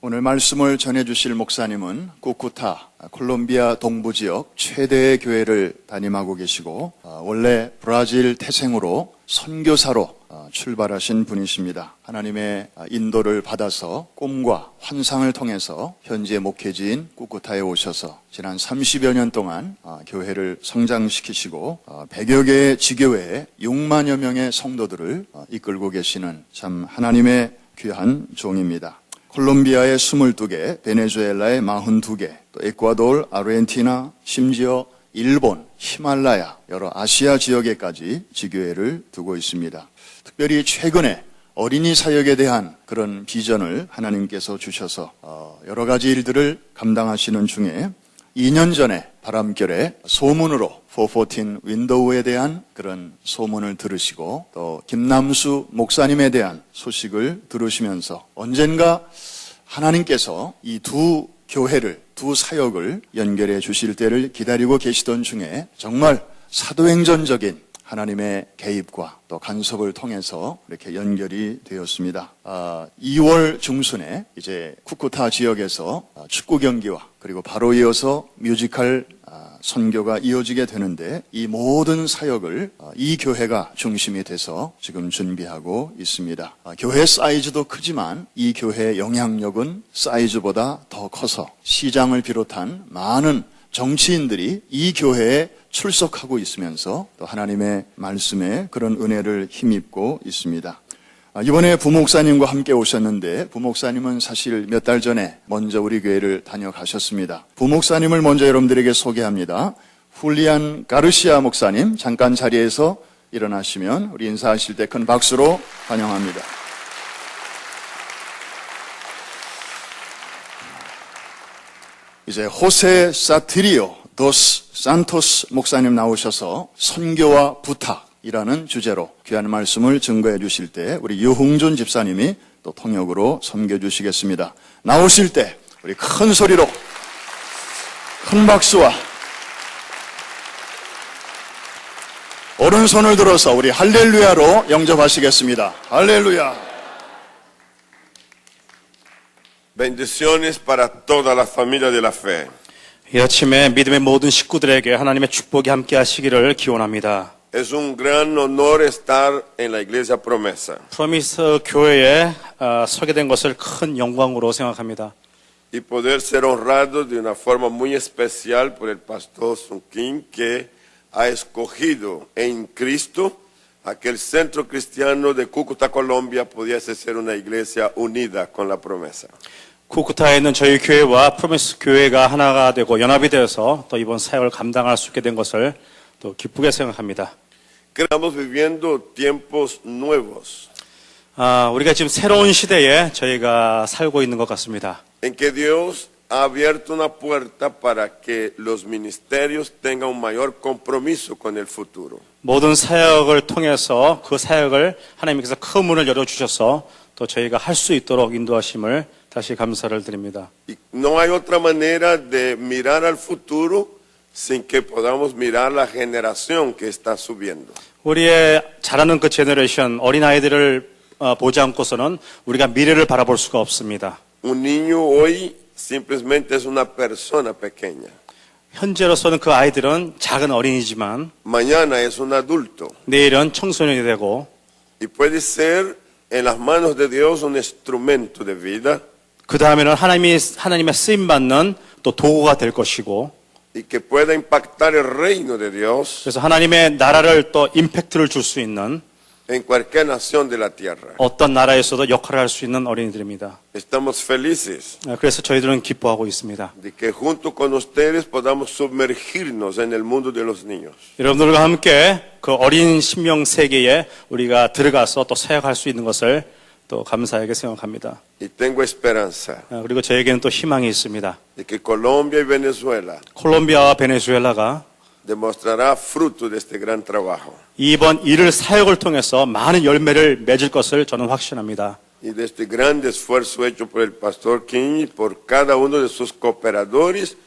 오늘 말씀을 전해주실 목사님은 쿠쿠타, 콜롬비아 동부지역 최대의 교회를 담임하고 계시고 원래 브라질 태생으로 선교사로 출발하신 분이십니다. 하나님의 인도를 받아서 꿈과 환상을 통해서 현재 목회지인 쿠쿠타에 오셔서 지난 30여 년 동안 교회를 성장시키시고 100여 개의 지교회에 6만여 명의 성도들을 이끌고 계시는 참 하나님의 귀한 종입니다. 콜롬비아의 22개, 베네수엘라의 42개, 또 에콰도르, 아르헨티나, 심지어 일본, 히말라야, 여러 아시아 지역에까지 지교회를 두고 있습니다. 특별히 최근에 어린이 사역에 대한 그런 비전을 하나님께서 주셔서 여러 가지 일들을 감당하시는 중에 2년 전에 바람결에 소문으로 414 윈도우에 대한 그런 소문을 들으시고 또 김남수 목사님에 대한 소식을 들으시면서 언젠가 하나님께서 이 두 교회를, 두 사역을 연결해 주실 때를 기다리고 계시던 중에 정말 사도행전적인 하나님의 개입과 또 간섭을 통해서 이렇게 연결이 되었습니다. 2월 중순에 이제 쿠쿠타 지역에서 축구 경기와 그리고 바로 이어서 뮤지컬 선교가 이어지게 되는데 이 모든 사역을 이 교회가 중심이 돼서 지금 준비하고 있습니다. 교회 사이즈도 크지만 이 교회의 영향력은 사이즈보다 더 커서 시장을 비롯한 많은 정치인들이 이 교회에 출석하고 있으면서 또 하나님의 말씀에 그런 은혜를 힘입고 있습니다. 이번에 부목사님과 함께 오셨는데 부목사님은 사실 몇 달 전에 먼저 우리 교회를 다녀가셨습니다. 부목사님을 먼저 여러분들에게 소개합니다. 훌리안 가르시아 목사님, 잠깐 자리에서 일어나시면 우리 인사하실 때 큰 박수로 환영합니다. 이제 호세 사트리오 도스 산토스 목사님 나오셔서 선교와 부탁이라는 주제로 귀한 말씀을 증거해 주실 때 우리 유흥준 집사님이 또 통역으로 섬겨 주시겠습니다. 나오실 때 우리 큰 소리로 큰 박수와 오른손을 들어서 우리 할렐루야로 영접하시겠습니다. 할렐루야. Bendiciones para toda la familia de la fe. 이 아침에 믿음의 모든 식구들에게 하나님의 축복이 함께 하시기를 기원합니다. Es un gran honor estar en la Iglesia Promesa. 프로미스 교회에 서게 된 것을 큰 영광으로 생각합니다. Y poder ser honrado de una forma muy especial por el pastor Sunkin, que ha escogido en Cristo a que el centro cristiano de Cúcuta, Colombia, pudiese ser una iglesia unida con la promesa. 쿠쿠타에 있는 저희 교회와 프로미스 교회가 하나가 되고 연합이 되어서 또 이번 사역을 감당할 수 있게 된 것을 또 기쁘게 생각합니다. Estamos viviendo tiempos nuevos, 우리가 지금 새로운 시대에 저희가 살고 있는 것 같습니다. en que Dios ha abierto una puerta para que los ministerios tengan un mayor compromiso con el futuro. 모든 사역을 통해서 그 사역을 하나님께서 큰 문을 열어주셔서 또 저희가 할 수 있도록 인도하심을 다시 감사를 드립니다. Y no hay otra manera de mirar al futuro sin que podamos mirar la generación que está subiendo. 우리의 자라는 그 제너레이션, 어린아이들을 보지 않고서는 우리가 미래를 바라볼 수가 없습니다. Un niño hoy simplemente es una persona pequeña. 현재로서는 그 아이들은 작은 어린이지만 Mañana es un adulto. 내일은 청소년이 되고 Y puede ser en las manos de Dios un instrumento de vida. 그 다음에는 하나님의 쓰임받는 또 도구가 될 것이고 Y que pueda impactar el reino de Dios 그래서 하나님의 나라를 또 임팩트를 줄 수 있는 en cualquier nación de la tierra. 어떤 나라에서도 역할을 할 수 있는 어린이들입니다. Estamos felices 그래서 저희들은 기뻐하고 있습니다. de que junto con ustedes podamos sumergirnos en el mundo de los niños. 여러분들과 함께 그 어린 신명 세계에 우리가 들어가서 또 사역할 수 있는 것을 또 감사하게 생각합니다. Y tengo esperanza 그리고 저에게는 또 희망이 있습니다. de que Colombia y Venezuela 콜롬비아와 베네수엘라가 demostrará fruto de este gran trabajo. 이번 일을 사역을 통해서 많은 열매를 맺을 것을 저는 확신합니다. Y de este gran esfuerzo hecho por el pastor King y por cada uno de sus cooperadores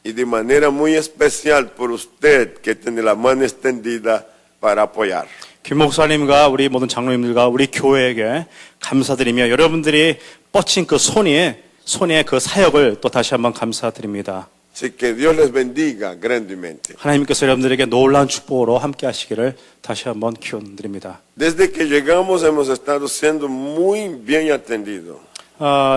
y de manera muy especial por usted que tiene la mano extendida para apoyar. 김 목사님과 우리 모든 장로님들과 우리 교회에게 감사드리며 여러분들이 뻗친 그 손이 손의 그 사역을 또 다시 한번 감사드립니다. Así que Dios les bendiga grandemente. 하나님께서 여러분들에게 놀라운 축복으로 함께 하시기를 다시 한번 기원드립니다. Desde que llegamos hemos estado siendo muy bien atendidos.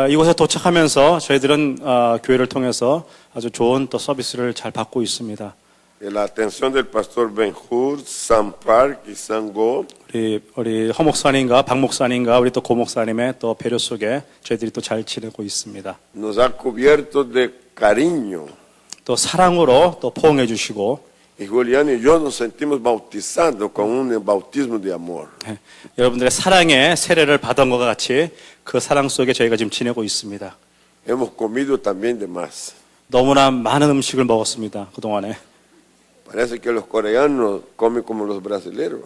이곳에 도착하면서 저희들은 교회를 통해서 아주 좋은 또 서비스를 잘 받고 있습니다. La atención del pastor Ben-Hur, Sam Park y Sam Go 우리 허 목사님과 박 목사님과 우리 또 고 목사님의 또 배려 속에 저희들이 또 잘 지내고 있습니다. nos ha cubierto de cariño. 또 사랑으로 또 포옹해 주시고 Y Julián y yo nos sentimos bautizados con un bautismo de amor. 여러분들의 사랑의 세례를 받은 것과 같이 그 사랑 속에 저희가 지금 지내고 있습니다. Hemos comido también de más. 너무나 많은 음식을 먹었습니다. 그동안에. Parece que los coreanos comen como los brasileños.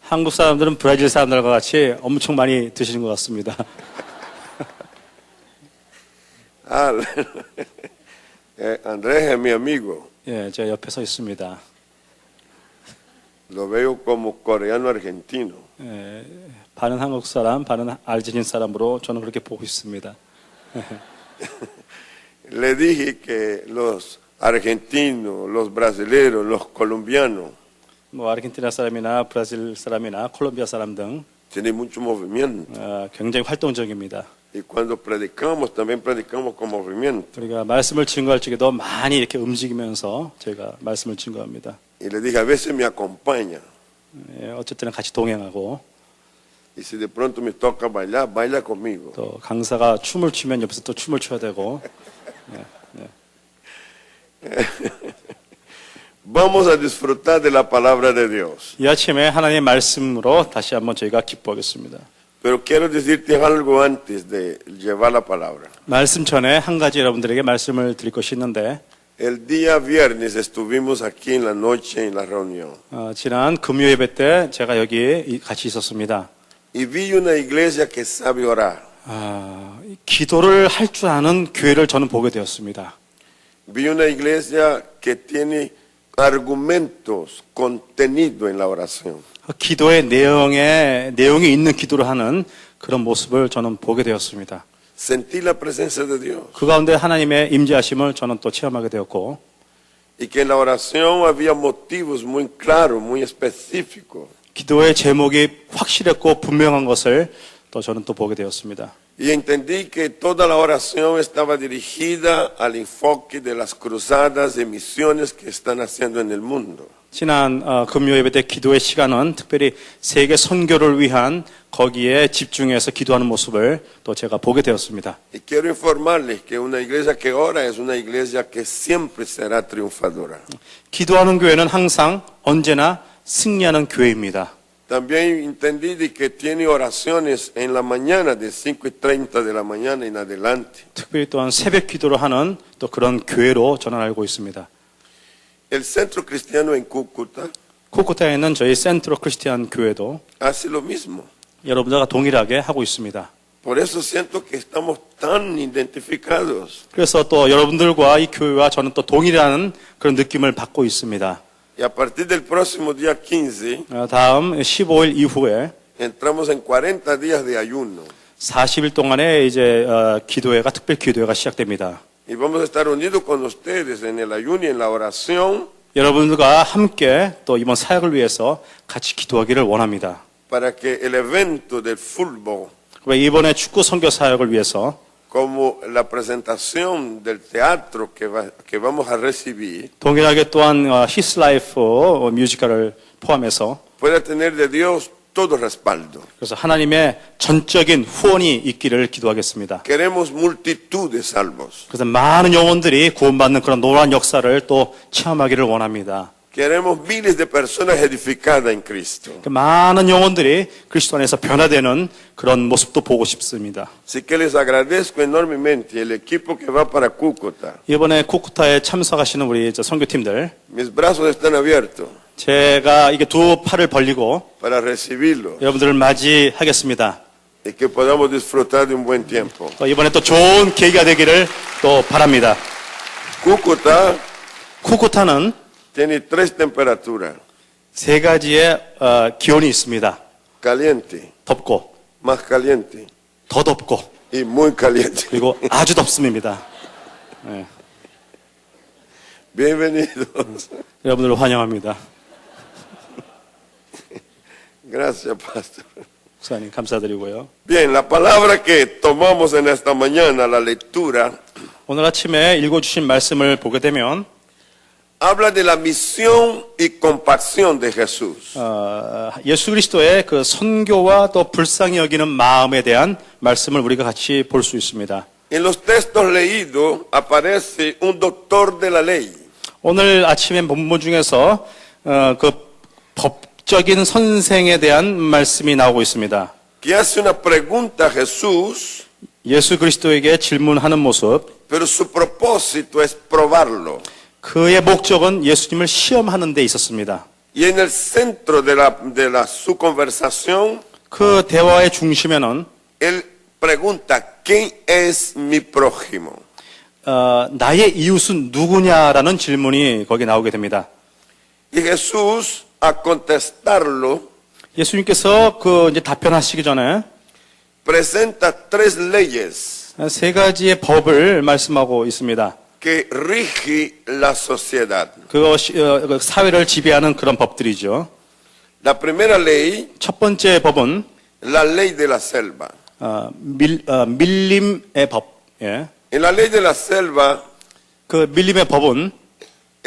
한국 사람들은 브라질 사람들과 같이 엄청 많이 드시는 것 같습니다. Andrés es mi amigo. 예, 제 옆에 서 있습니다. Lo veo como coreano argentino. 예, 반은 한국 사람, 반은 아르헨티나 사람으로 저는 그렇게 보고 있습니다. Le dije que los argentinos, los brasileños, los colombianos 뭐 아르헨티나 사람이나 브라질 사람이나 콜롬비아 사람 등 tienen mucho movimiento. 굉장히 활동적입니다. Y cuando predicamos, también predicamos con movimiento. 우리가 말씀을 증거할 적에도 많이 이렇게 움직이면서 저희가 말씀을 증거합니다. Y le dije, a veces me acompaña. 예, 어쨌든 같이 동행하고 Y si de pronto me toca bailar, baila conmigo. 또 강사가 춤을 추면 옆에서 또 춤을 춰야 되고 Vamos a disfrutar de la palabra de Dios. 이 아침에 하나님의 말씀으로 다시 한번 저희가 기뻐하겠습니다. Pero quiero decirte algo antes de llevar la palabra. 말씀 전에 한 가지 여러분들에게 말씀을 드릴 것이 있는데 El día viernes estuvimos aquí en la noche en la reunión. 지난 금요 예배 때 제가 여기 같이 있었습니다. Y vi una iglesia que sabe orar. 기도를 할 줄 아는 교회를 저는 보게 되었습니다. Vi una iglesia que tiene argumentos, contenido en la oración. 기도의 내용이 있는 기도를 하는 그런 모습을 저는 보게 되었습니다. Sentí la presencia de Dios. 그 가운데 하나님의 임재하심을 저는 또 체험하게 되었고 Y que en la oración había motivos muy claros, muy específicos. 기도의 제목이 확실했고 분명한 것을 또 저는 또 보게 되었습니다. Y entendí que toda la oración estaba dirigida al enfoque de las cruzadas de misiones que están haciendo en el mundo. 지난 금요 예배 때 기도의 시간은 특별히 세계 선교를 위한 거기에 집중해서 기도하는 모습을 또 제가 보게 되었습니다. Y quiero informarles que una iglesia que ora es una iglesia que siempre será triunfadora. 기도하는 교회는 항상 언제나 승리하는 교회입니다. También entendí de que tiene oraciones en la mañana de 5:30 de la mañana en adelante. 특별히 또한 새벽 기도를 하는 또 그런 교회로 저는 알고 있습니다. El centro cristiano en Cúcuta 쿠쿠타에 있는 저희 센트로 크리스티안 교회도 hace lo mismo. 여러분들과 동일하게 하고 있습니다. Por eso siento que estamos tan identificados. 그래서 또 여러분들과 이 교회와 저는 또 동일한 그런 느낌을 받고 있습니다. Y a partir del próximo día 15 다음 15일 이후에 entramos en 40 días de ayuno. 40일 동안에 이제 기도회가 특별 기도회가 시작됩니다. Y vamos a estar unidos con ustedes en el ayuno y en la oración 여러분들과 함께 또 이번 사역을 위해서 같이 기도하기를 원합니다. para que el evento del fútbol, 이번에 축구 선교 사역을 위해서 como la presentación del teatro que vamos a recibir, 동일하게 또한 His Life 뮤지컬을 포함해서 pueda tener de Dios todo respaldo. 그래서 하나님의 전적인 후원이 있기를 기도하겠습니다. Queremos multitud de salvos. 그래서 많은 영혼들이 구원받는 그런 놀라운 역사를 또 체험하기를 원합니다. Queremos miles de personas edificadas en Cristo. 많은 영혼들이 그리스도 안에서 변화되는 그런 모습도 보고 싶습니다. Así que les agradezco enormemente el equipo que va para Cúcuta. 이번에 쿠쿠타에 참석하시는 우리 선교팀들, Mis brazos están abiertos 제가 이게 두 팔을 벌리고 para recibirlo 여러분들을 맞이하겠습니다. y que podamos disfrutar de un buen tiempo. 또 이번에 또 좋은 계기가 되기를 또 바랍니다. Cúcuta 쿠쿠타는 tiene 3 temperaturas: 세 가지의 기온이 있습니다. caliente, 덥고, más caliente 더 덥고, y muy caliente. 그리고 아주 덥습니다. 예, Bienvenidos. 여러분들을 환영합니다. Gracias, pastor. 목사님 감사드리고요. Bien, la palabra que tomamos en esta mañana, la lectura, 오늘 아침에 읽어주신 말씀을 보게 되면 habla de la misión y compasión de Jesús. 예수 그리스도의 그 선교와 또 불쌍히 여기는 마음에 대한 말씀을 우리가 같이 볼 수 있습니다. En los textos leídos aparece un doctor de la ley. 오늘 아침에 본문 중에서 그 법적인 선생에 대한 말씀이 나오고 있습니다. Que hace una pregunta a Jesús, 예수 그리스도에게 질문하는 모습, pero su propósito es probarlo. 그의 목적은 예수님을 시험하는 데 있었습니다. Y en el centro de su conversación, 그 대화의 중심에는 él pregunta, ¿quién es mi prójimo? 나의 이웃은 누구냐라는 질문이 거기 나오게 됩니다. Y Jesús, a contestarlo, 예수님께서 그 이제 답변하시기 전에 presenta tres leyes 세 가지의 법을 말씀하고 있습니다. que rige la sociedad. 그것이 그 사회를 지배하는 그런 법들이죠. La primera ley, 첫 번째 법은 la ley de la selva. 밀림의 법. 예. En la ley de la selva, 그 밀림의 법은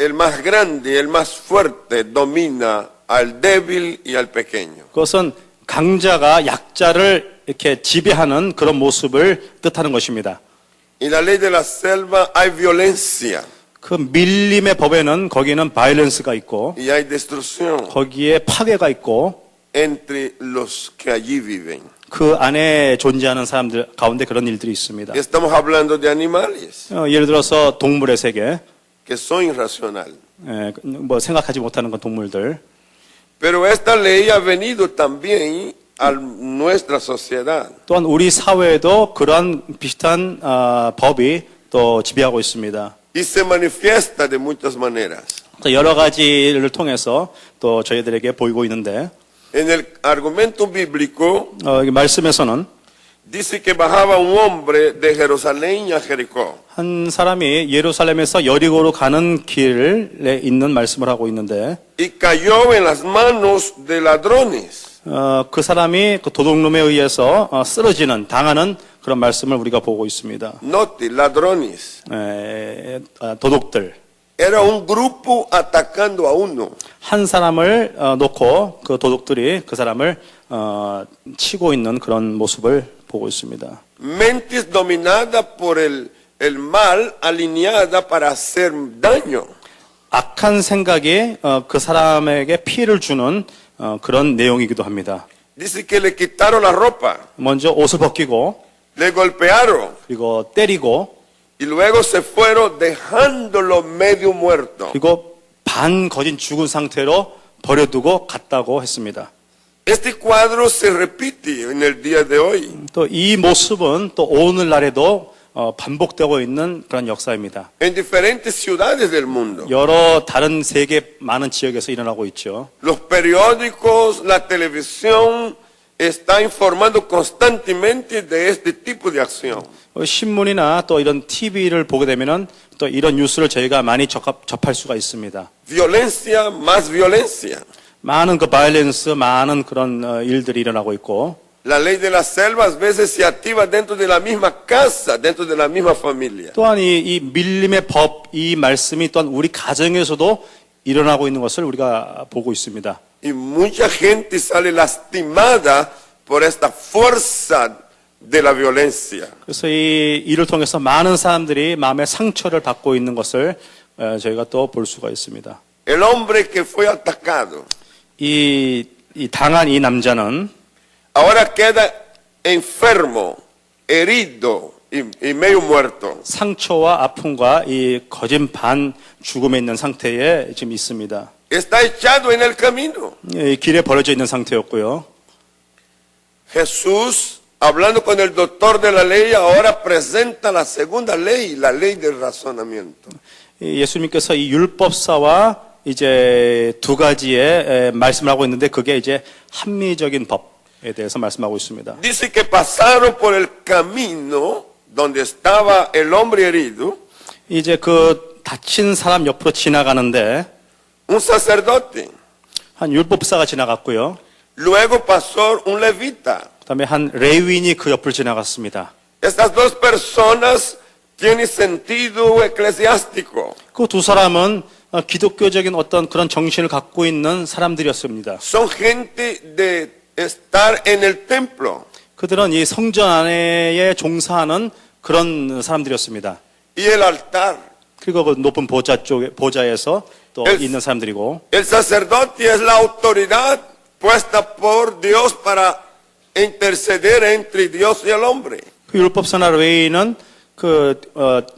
el más grande, el más fuerte domina al débil y al pequeño. 그것은 강자가 약자를 이렇게 지배하는 그런 모습을 뜻하는 것입니다. En la ley de la selva hay violencia 그 밀림의 법에는 거기는 바이런스가 있고 y hay destrucción 거기에 파괴가 있고 entre los que allí viven. 그 안에 존재하는 사람들 가운데 그런 일들이 있습니다. Estamos hablando de animales 예를 들어서 동물의 세계, que son irracionales. 뭐 생각하지 못하는 건 동물들. Pero esta ley ha venido también a nuestra sociedad. 또한 우리 사회에도 그러한 비슷한 법이 또 지배하고 있습니다. Y se manifiesta de muchas maneras. 여러 가지를 통해서 또 저희들에게 보이고 있는데 En el argumento bíblico 이 말씀에서는 dice que bajaba un hombre de Jerusalén a Jericó. 한 사람이 예루살렘에서 여리고로 가는 길에 있는 말씀을 하고 있는데 Y cayó en las manos de ladrones. 그 사람이 그 도둑놈에 의해서 쓰러지는 당하는 그런 말씀을 우리가 보고 있습니다. Note, ladrones. 도둑들 Era un grupo atacando a uno. 한 사람을 놓고 그 도둑들이 그 사람을 치고 있는 그런 모습을 보고 있습니다. Mentes dominadas por el mal, alineada para hacer daño. 악한 생각이 그 사람에게 피해를 주는 그런 내용이기도 합니다. Dice que le quitaron la ropa, 먼저 옷을 벗기고 le golpearon 그리고 때리고 y luego se fueron dejándolo medio muerto. 그리고 반 거진 죽은 상태로 버려두고 갔다고 했습니다. Este cuadro se repite en el día de hoy. 또 이 모습은 또 오늘날에도 반복되고 있는 그런 역사입니다. En diferentes ciudades del mundo. 여러 다른 세계 많은 지역에서 일어나고 있죠. Los periódicos, la televisión está informando constantemente de este tipo de acción. 신문이나 또 이런 TV를 보게 되면은 또 이런 뉴스를 저희가 많이 접할 수가 있습니다. Violencia más violencia. 많은 그 바이런스, 많은 그런 일들이 일어나고 있고 La ley de la selva a veces se activa dentro de la misma casa, dentro de la misma familia. 또한 이 밀림의 법, 이 말씀이 또한 우리 가정에서도 일어나고 있는 것을 우리가 보고 있습니다. Y mucha gente sale lastimada por esta fuerza de la violencia. 그래서 이 일을 통해서 많은 사람들이 마음의 상처를 받고 있는 것을 저희가 또 볼 수가 있습니다. El hombre que fue atacado 이 당한 이 남자는 ahora queda enfermo, herido y medio muerto. 상처와 아픔과 이 거진 반 죽음에 있는 상태에 지금 있습니다. Está echado en el camino. 길에 버려져 있는 상태였고요. Jesús, hablando con el doctor de la ley, ahora presenta la segunda ley, la ley del razonamiento. 예수님께서 이 율법사와 이제 두 가지의 말씀을 하고 있는데 그게 이제 합리적인 법. 대해서 말씀하고 있습니다. Dice que pasaron por el camino donde estaba el hombre herido, 이제 그 다친 사람 옆으로 지나가는데 un sacerdote. 한 율법사가 지나갔고요. Luego pasó un levita. 그다음에 한 레위인이 그 옆을 지나갔습니다. Estas dos personas tienen sentido eclesiástico. 그 두 사람은 기독교적인 어떤 그런 정신을 갖고 있는 사람들이었습니다. Son gente de estar en el templo. 그들은 이 성전 안에 종사하는 그런 사람들이었습니다. Y el altar. 그리고 그 높은 보좌에서 또 있는 사람들이고, El sacerdote es la autoridad puesta por Dios para interceder entre Dios y el hombre. 그 율법사나 레위인은 그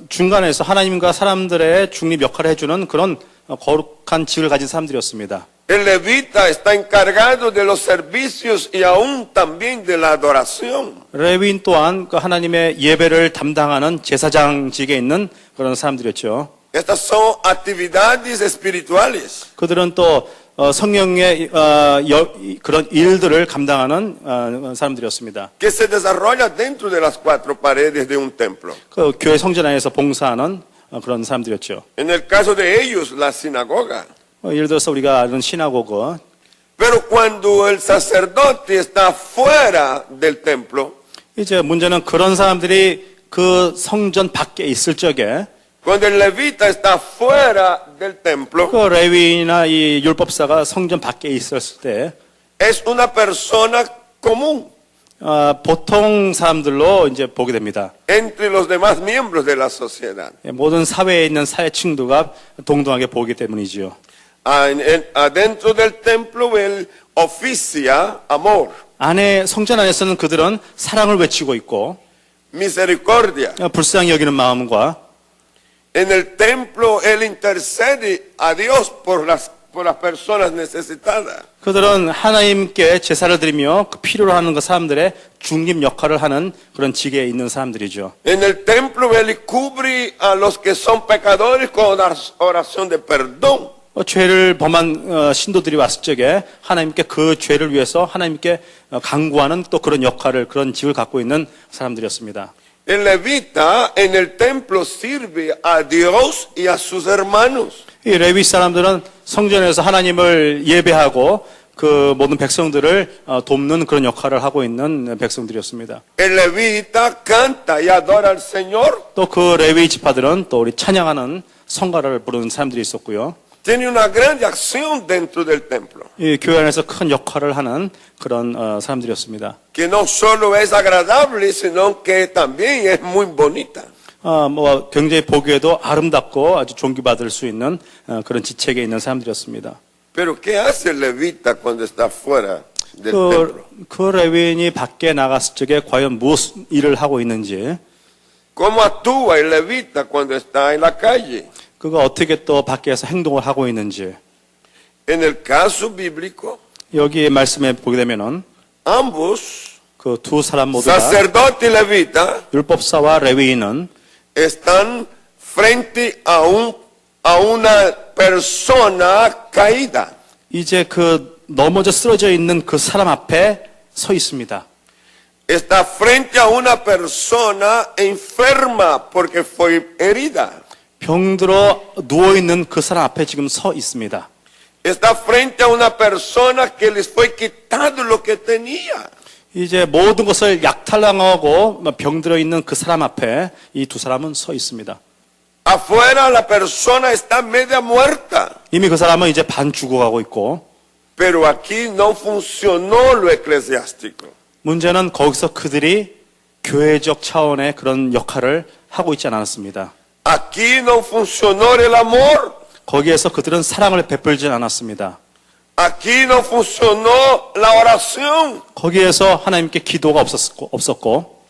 중간에서 하나님과 사람들의 중립 역할을 해주는 그런 거룩한 직을 가진 사람들이었습니다. El levita está encargado de los servicios y aún también de la adoración. 레위인 또한 그 하나님의 예배를 담당하는 제사장직에 있는 그런 사람들이었죠. Estas son actividades espirituales 그들은 또 성령의 그런 일들을 감당하는 사람들이었습니다. que se desarrollan dentro de las cuatro paredes de un templo. 그 교회 성전 안에서 봉사하는 그런 사람들이었죠. En el caso de ellos, la sinagoga. 예를 들어서 우리가 아는 시나고그, Pero cuando el sacerdote está fuera del templo, 이제 문제는 그런 사람들이 그 성전 밖에 있을 적에 cuando el levita está fuera del templo, 그 레위나 이 율법사가 성전 밖에 있었을 때 es una persona común 보통 사람들로 이제 보게 됩니다. entre los demás miembros de la sociedad. 모든 사회에 있는 사회층들과 동등하게 보기 때문이지요. Adentro del templo él oficia amor, 안에 성전 안에서는 그들은 사랑을 외치고 있고 misericordia. 불쌍히 여기는 마음과 En el templo él intercede a Dios por las personas necesitadas. 그들은 하나님께 제사를 드리며 그 필요로 하는 그 사람들의 중립 역할을 하는 그런 직에 있는 사람들이죠. En el templo él cubre a los que son pecadores con oración de perdón. 죄를 범한 신도들이 왔을 적에 하나님께 그 죄를 위해서 하나님께 간구하는 또 그런 역할을, 그런 직을 갖고 있는 사람들이었습니다. El levita en el templo sirve a Dios y a sus hermanos. 이 레위 사람들은 성전에서 하나님을 예배하고 그 모든 백성들을 돕는 그런 역할을 하고 있는 백성들이었습니다. El levita canta y adora al Señor. 또 그 레위 지파들은 또 우리 찬양하는 성가를 부르는 사람들이 있었고요. Tiene una grande acción dentro del templo, 이 교회 안에서 큰 역할을 하는 그런 사람들이었습니다. que no solo es agradable, sino que también es muy bonita. 뭐 굉장히 보기에도 아름답고 아주 존귀받을 수 있는 그런 지책에 있는 사람들이었습니다. Pero ¿qué hace el levita cuando está fuera del templo? 그 레위인이 밖에 나갔을 적에 과연 무슨 일을 하고 있는지, ¿Cómo actúa el levita cuando está en la calle? 그가 어떻게 또 밖에서 행동을 하고 있는지, En el caso bíblico, 여기 말씀에 보게 되면은 ambos, 그 두 사람 모두 다 sacerdote y levita, 율법사와 레위인은 están frente a una persona caída. 이제 그 넘어져 쓰러져 있는 그 사람 앞에 서 있습니다. Está frente a una persona enferma porque fue herida. 병들어 누워 있는 그 사람 앞에 지금 서 있습니다. Está frente a una persona que les fue quitado lo que tenía. 이제 모든 것을 약탈당하고 병들어 있는 그 사람 앞에 이 두 사람은 서 있습니다. Afuera la persona está media muerta. 이미 그 사람은 이제 반 죽어가고 있고, Pero aquí no funcionó lo eclesiástico. 문제는 거기서 그들이 교회적 차원의 그런 역할을 하고 있지 않았습니다. Aquí no funcionó el amor. 거기에서 그들은 사랑을 베풀지 않았습니다. Aquí no funcionó la oración. 거기에서 하나님께 기도가 없었고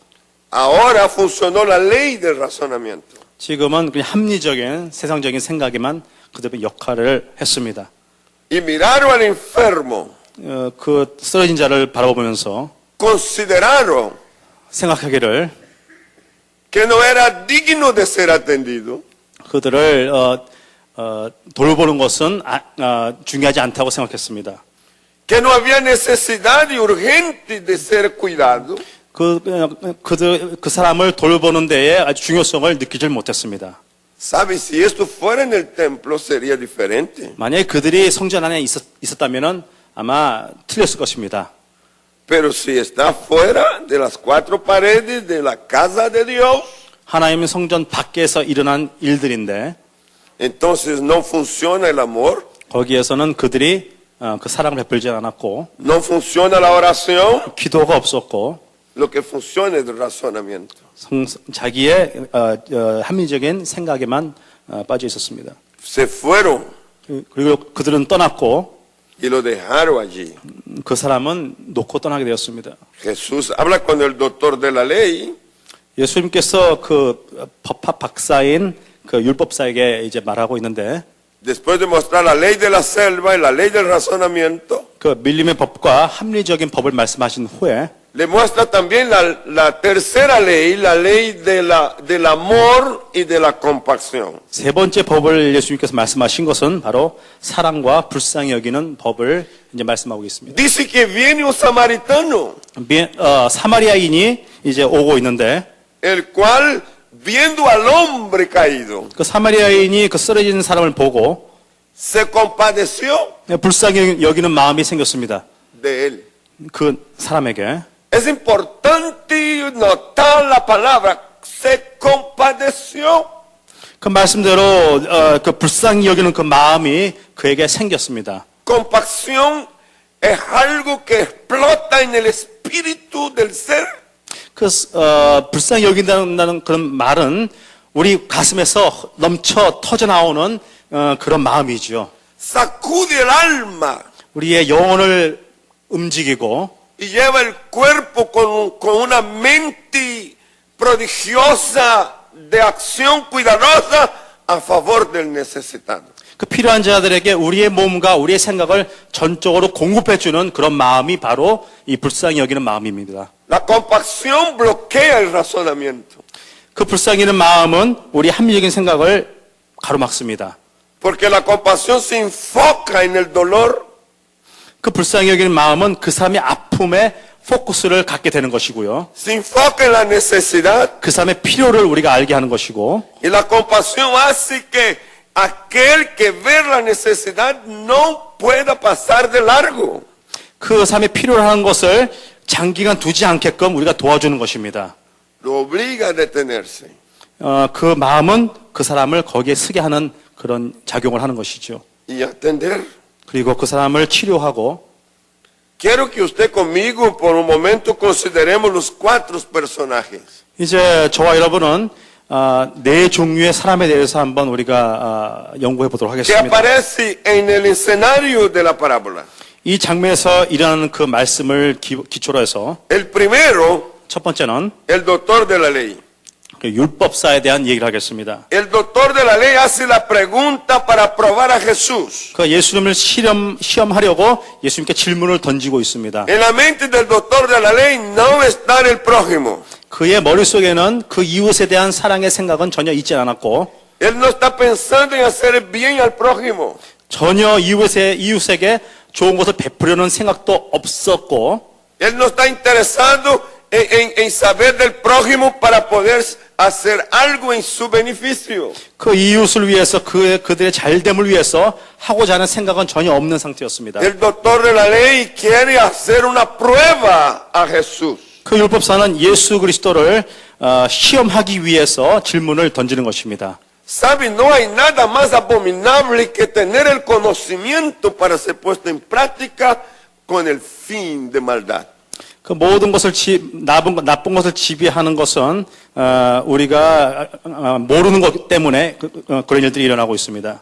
Ahora funcionó la ley del razonamiento. 지금은 그냥 합리적인 세상적인 생각에만 그들의 역할을 했습니다. Y miraron al enfermo. 그 쓰러진 자를 바라보면서 Consideraron 생각하기를 que no era digno de ser atendido. 그들을 돌보는 것은 중요하지 않다고 생각했습니다. que no había necesidad urgente de ser cuidado. 그 사람을 돌보는 데에 아주 중요성을 느끼질 못했습니다. ¿Sabe? Si esto fuera en el templo sería diferente. 만약에 그들이 성전 안에 있었다면 아마 틀렸을 것입니다. Pero si está fuera de las cuatro paredes de la casa de Dios, 하나님의 성전 밖에서 일어난 일들인데 entonces no funciona el amor, 거기에서는 그들이 그 사랑을 베풀지 않았고 no funciona la oración, 기도가 없었고 lo que funciona es el razonamiento. 자기의 합리적인 생각에만 빠져 있었습니다. Se fueron 그리고 그들은 떠났고 y lo dejaron allí. 그 사람은 놓고 떠나게 되었습니다. Jesús habla con el doctor de la ley 예수님께서 그 법학 박사인 그 율법사에게 이제 말하고 있는데 después de mostrar la ley de la selva y la ley del razonamiento, 그 밀림의 법과 합리적인 법을 말씀하신 후에 le muestra también la tercera ley, la ley del amor y de la compasión. 세 번째 법을 예수님께서 말씀하신 것은 바로 사랑과 불쌍히 여기는 법을 이제 말씀하고 있습니다. Dice que viene un samaritano, 사마리아인이 이제 오고 있는데 el cual, viendo al hombre caído, 그 사마리아인이 그 쓰러진 사람을 보고 se compadeció 불쌍히 여기는 마음이 생겼습니다. de él. 그 사람에게. Es importante notar la palabra, se compadeció. 그 말씀대로 그 불쌍히 여기는 그 마음이 그에게 생겼습니다. Compasión es algo que explota en el espíritu del ser. 그 불쌍히 여긴다는 그런 말은 우리 가슴에서 넘쳐 터져 나오는 그런 마음이죠. Sacude el alma 우리의 영혼을 움직이고 y lleva el cuerpo con una mente prodigiosa de acción cuidadosa a favor del necesitado. 그 필요한 자들에게 우리의 몸과 우리의 생각을 전적으로 공급해 주는 그런 마음이 바로 이 불쌍히 여기는 마음입니다. La compasión bloquea el razonamiento. 그 불쌍히 여기는 마음은 우리 합리적인 생각을 가로막습니다. Porque la compasión se enfoca en el dolor. 그 불쌍히 여기는 마음은 그 사람의 아픔에 포커스를 갖게 되는 것이고요. Se enfoca en la necesidad. 그 사람의 필요를 우리가 알게 하는 것이고 Y la compasión hace que aquel que ve la necesidad no pueda pasar de largo. 그 사람의 필요를 하는 것을 장기간 두지 않게끔 우리가 도와주는 것입니다. Lo obliga a detenerse. 그 마음은 그 사람을 거기에 서게 하는 그런 작용을 하는 것이죠. Y atender. 그리고 그 사람을 치료하고 Quiero que usted conmigo por un momento consideremos los cuatro personajes. 이제 저와 여러분은 네 종류의 사람에 대해서 한번 우리가 연구해 보도록 Que 하겠습니다. aparece en el escenario de la parábola. 이 장면에서 일어나는 그 말씀을 기초로 해서 El primero, 첫 번째는 el doctor de la ley. 그 율법사에 대한 얘기를 하겠습니다. El doctor de la ley hace la pregunta para probar a Jesús. 그 예수님을 시험하려고 예수님께 질문을 던지고 있습니다. En la mente del doctor de la ley no está el prójimo. 그의 머릿속에는 그 이웃에 대한 사랑의 생각은 전혀 있지 않았고 Él no está pensando en hacer bien al prójimo. 전혀 이웃에게 좋은 것을 베푸려는 생각도 없었고 Él no está interesado en saber del prójimo para poder hacer algo en su beneficio. 그 이웃을 위해서 그들의 잘됨을 위해서 하고자 하는 생각은 전혀 없는 상태였습니다. El doctor de la ley quiere hacer una prueba a Jesús. 그 율법사는 예수 그리스도를 시험하기 위해서 질문을 던지는 것입니다. Sabe, no hay nada más abominable que tener el conocimiento para ser puesto en práctica con el fin de maldad. 그 모든 것을 나쁜 것을 지배하는 것은 우리가 모르는 것 때문에 그런 일들이 일어나고 있습니다.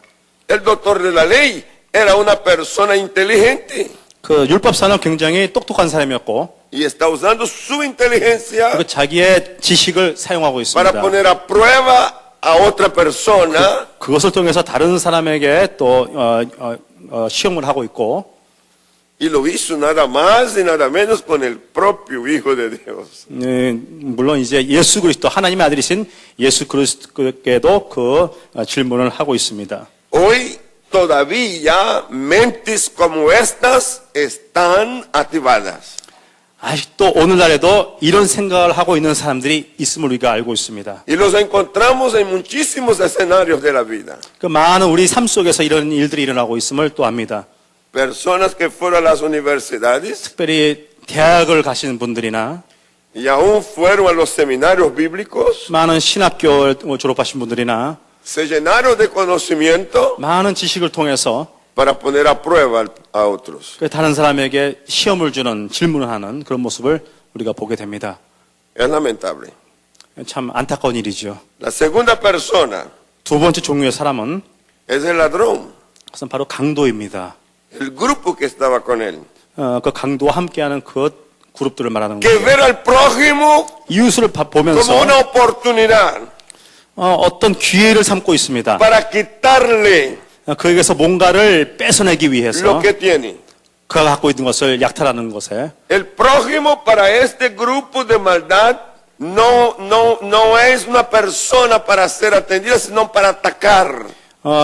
El doctor de la ley era una persona inteligente 그 율법사는 굉장히 똑똑한 사람이었고 y está usando su inteligencia 그 자기의 지식을 사용하고 있습니다. para poner a prueba a otra persona. 그것을 통해서 다른 사람에게 또 시험을 하고 있고 Y lo hizo nada más y nada menos con el propio Hijo de Dios. 물론 이제 예수 그리스도 하나님의 아들이신 예수 그리스도께도 그 질문을 하고 있습니다. Hoy todavía mentes como estas están activadas. 아직도 오늘날에도 이런 생각을 하고 있는 사람들이 있음을 우리가 알고 있습니다. Y los encontramos en muchísimos escenarios de la vida. 그 많은 우리 삶 속에서 이런 일들이 일어나고 있음을 또 압니다. Personas que fueron a las universidades 특별히 대학을 가시는 분들이나 y aún fueron a los seminarios bíblicos, 많은 신학교 졸업하신 분들이나 se llenaron de conocimiento 많은 지식을 통해서 para poner a prueba a otros. 그 다른 사람에게 시험을 주는 질문을 하는 그런 모습을 우리가 보게 됩니다. Es lamentable. 참 안타까운 일이죠. La segunda persona 두 번째 종류의 사람은 es el ladrón, 그것은 바로 강도입니다. el grupo que estaba con él. 그 강도와 함께하는 그 그룹들을 말하는 Que 거예요. ver al prójimo 이웃을 보면서 como una oportunidad 어떤 기회를 삼고 있습니다. para quitarle 그에게서 뭔가를 뺏어내기 위해서 lo que tiene. 그가 갖고 있는 것을 약탈하는 것에 El prójimo para este grupo de maldad no es una persona para ser atendida, sino para atacar.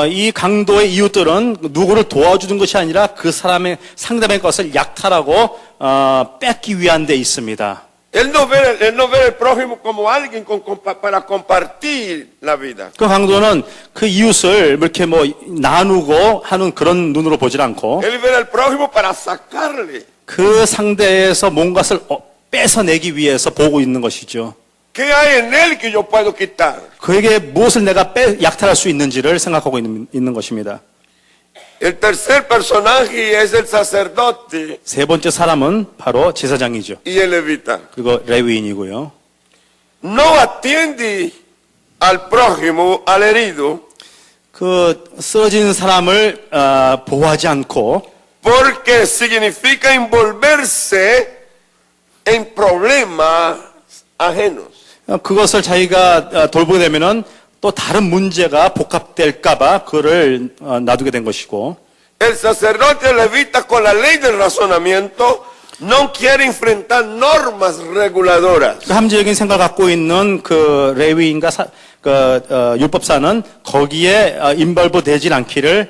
이 강도의 이웃들은 누구를 도와주는 것이 아니라 그 사람의 상대방의 것을 약탈하고 뺏기 위한 데 있습니다. Él no ve el prójimo como alguien para compartir la vida. 그 강도는 그 이웃을 이렇게 나누고 하는 그런 눈으로 보질 않고 Él ve al prójimo para sacarle. 그 상대에서 뭔가를 뺏어내기 위해서 보고 있는 것이죠. ¿Qué hay en él que yo puedo quitar? 그에게 무엇을 내가 약탈할 수 있는지를 생각하고 있는 것입니다. El tercer personaje es el sacerdote 세 번째 사람은 바로 제사장이죠. y el levita. 그리고 레위인이고요. No atiende al prójimo, al herido, 그 쓰러진 사람을 보호하지 않고 porque significa envolverse en problemas ajenos. 그것을 자기가 돌보게 되면은 또 다른 문제가 복합될까봐 그를 놔두게 된 것이고 El sacerdote levita con la ley del razonamiento no quiere enfrentar normas reguladoras. 그 함재적인 생각을 갖고 있는 그 레위인과 율법사는 거기에 인벌브 되질 않기를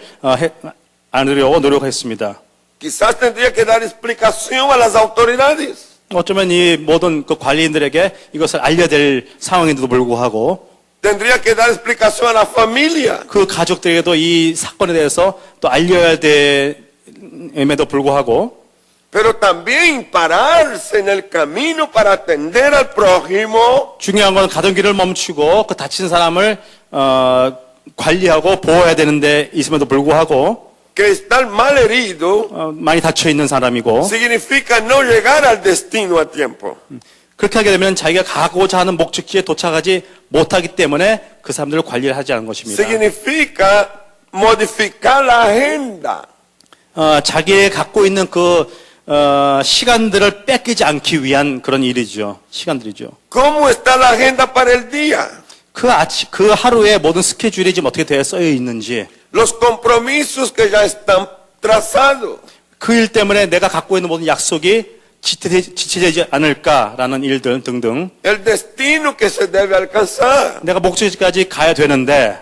않으려고 노력했습니다. Quizás tendría que dar explicación a las autoridades. 어쩌면 이 모든 그 관리인들에게 이것을 알려야 될 상황인데도 불구하고 Tendría que dar explicación a la familia. 그 가족들에게도 이 사건에 대해서 또 알려야 됨에도 불구하고 Pero también pararse en el camino para atender al prójimo 중요한 건 가던 길을 멈추고 그 다친 사람을 관리하고 보호해야 되는데 있음에도 불구하고 que estar mal herido 많이 다쳐 있는 사람이고 significa no llegar al destino a tiempo. 그렇게 하게 되면 자기가 가고자 하는 목적지에 도착하지 못하기 때문에 그 사람들을 관리를 하지 않은 것입니다. Significa modificar la agenda. 자기의 갖고 있는 그 시간들을 뺏기지 않기 위한 그런 일이죠. 시간들이죠. ¿Cómo está la agenda para el día? 그 하루에 모든 스케줄이 지금 어떻게 되어 쓰여 있는지 Los compromisos que ya están trazados. 그 일 때문에 내가 갖고 있는 모든 약속이 지체되지 않을까라는 일들 등등 El destino que se debe alcanzar. 내가 목적지까지 가야 되는데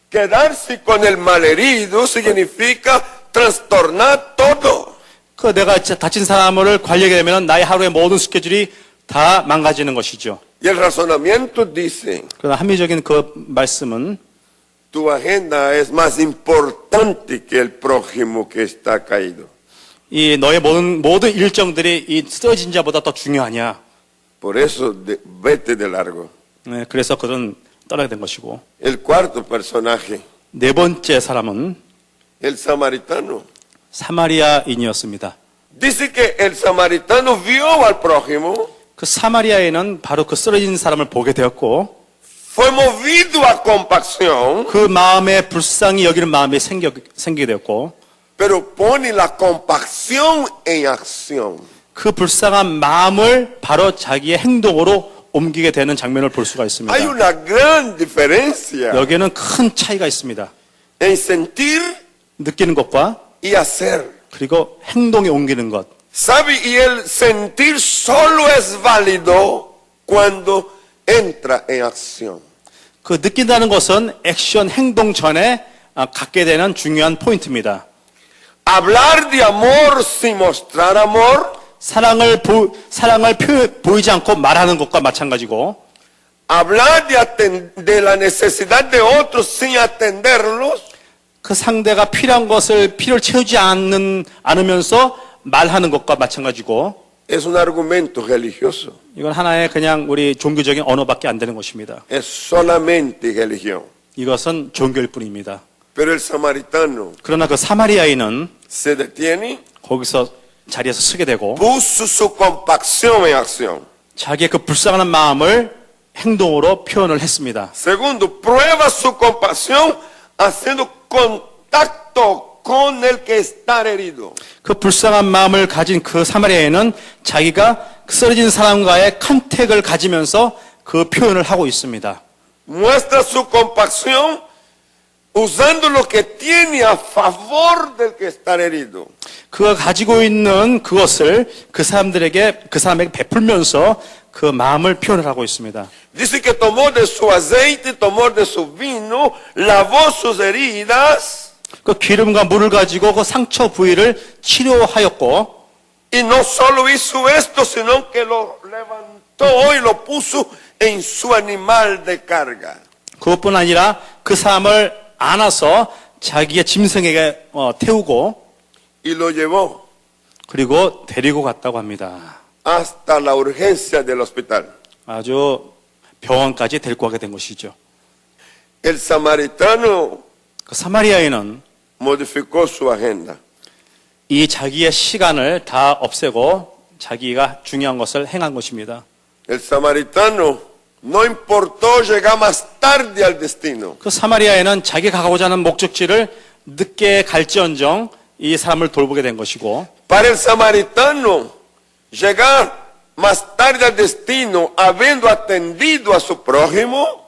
Quedarse con el malherido significa trastornar todo. 그 내가 다친 사람을 관리하게 되면 나의 하루의 모든 스케줄이 다 망가지는 것이죠. Y el razonamiento dice, 그러나 합리적인 그 말씀은 tu agenda es más importante que el prójimo que está caído. 이 너의 모든 일정들이 이 쓰러진 자보다 더 중요하냐. Por eso vete de largo. 네, 그래서 그는 떠나게 된 것이고. El cuarto personaje, 네 번째 사람은 el samaritano. 사마리아인이었습니다. Dice que el samaritano vio al prójimo, 그 사마리아인은 바로 그 쓰러진 사람을 보게 되었고 fue movido a compasión, 그 마음에 불쌍히 여기는 마음이 생기게 되었고 pero pone la compasión en acción. 그 불쌍한 마음을 바로 자기의 행동으로 옮기게 되는 장면을 볼 수가 있습니다. Hay una gran diferencia 여기에는 큰 차이가 있습니다. en sentir 느끼는 것과 y hacer. 그리고 행동에 옮기는 것. ¿Sabe? Y el sentir solo es válido cuando entra en acción. 그 느낀다는 것은 액션 행동 전에 갖게 되는 중요한 포인트입니다. Hablar de amor sin mostrar amor 사랑을 보이지 않고 말하는 것과 마찬가지고, hablar de la necesidad de otros sin atenderlos, 그 상대가 필요한 것을 필요를 채우지 않으면서 말하는 것과 마찬가지고, es un argumento religioso. 이건 하나의 그냥 우리 종교적인 언어밖에 안 되는 것입니다. Es solamente religión. 이것은 종교일 뿐입니다. Pero el samaritano 그러나 그 사마리아인은 se detiene, 거기서 자리에서 서게 되고 puso su compasión en acción. 자기의 그 불쌍한 마음을 행동으로 표현을 했습니다. Segundo, prueba su compasión haciendo contacto con el que está herido. 그 불쌍한 마음을 가진 그 사마리아인은 자기가 쓰러진 사람과의 컨택을 가지면서 그 표현을 하고 있습니다. Muestra su compasión usando lo que tiene a favor del que está herido. 그가 가지고 있는 그것을 그 사람에게 베풀면서 그 마음을 표현을 하고 있습니다. Dice que tomó de su aceite, tomó de su vino, lavó sus heridas 그 기름과 물을 가지고 그 상처 부위를 치료하였고, y no solo hizo esto, sino que lo levantó y lo puso en su animal de carga. 그것뿐 아니라 그 사람을 안아서 자기의 짐승에게 태우고 Y lo llevó 그리고 데리고 갔다고 합니다. hasta la urgencia del hospital. 아주 병원까지 데리고 가게 된 것이죠. El samaritano 그 사마리아인은 modificó su agenda. 이 자기의 시간을 다 없애고 자기가 중요한 것을 행한 것입니다. El samaritano no importó llegar más tarde al destino. 그 사마리아인은 자기가 가고자 하는 목적지를 늦게 갈지언정 이 사람을 돌보게 된 것이고, Para el samaritano, llegar más tarde al destino habiendo atendido a su prójimo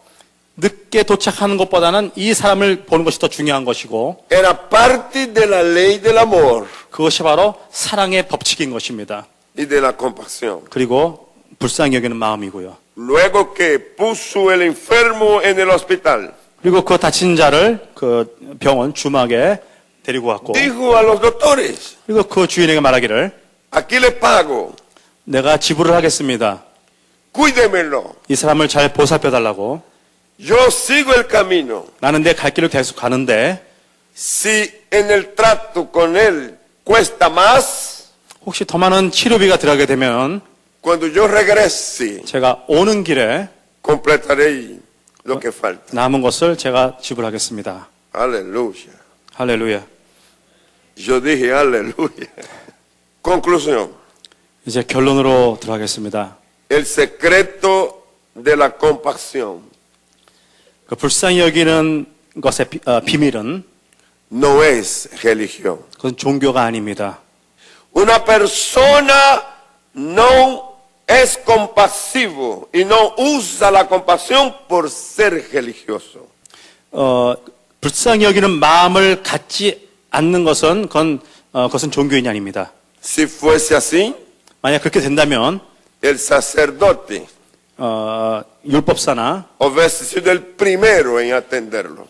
늦게 도착하는 것보다는 이 사람을 보는 것이 더 중요한 것이고, era parte de la ley del amor 그것이 바로 사랑의 법칙인 것입니다. y de la compasión. 그리고 불쌍히 여기는 마음이고요. Luego que puso el enfermo en el hospital, 그리고 그 다친 자를 그 병원 주막에 데리고 왔고, dijo a los doctores, 그리고 그 주인에게 말하기를 aquí le pago, 내가 지불을 하겠습니다. cuídemelo, 이 사람을 잘 보살펴 달라고. yo sigo el camino. 나는 내 갈 길을 계속 가는데 Si en el trato con él cuesta más, 혹시 더 많은 치료비가 들어가게 되면 cuando yo regrese, 제가 오는 길에 completaré lo que falta. 남은 것을 제가 지불하겠습니다. Aleluya. 할렐루야. Yo dije aleluya. Conclusión. 이제 결론으로 들어가겠습니다. El secreto de la compasión 그 불쌍히 여기는 것의 비밀은 no es religión. 그건 종교가 아닙니다. Una persona no es compasivo y no usa la compasión por ser religioso. 불쌍히 여기는 마음을 갖지 않는 것은 그것은 종교인이 아닙니다. Si fuese así, 만약 그렇게 된다면 el sacerdote 율법사나 hubiese sido el primero en atenderlo.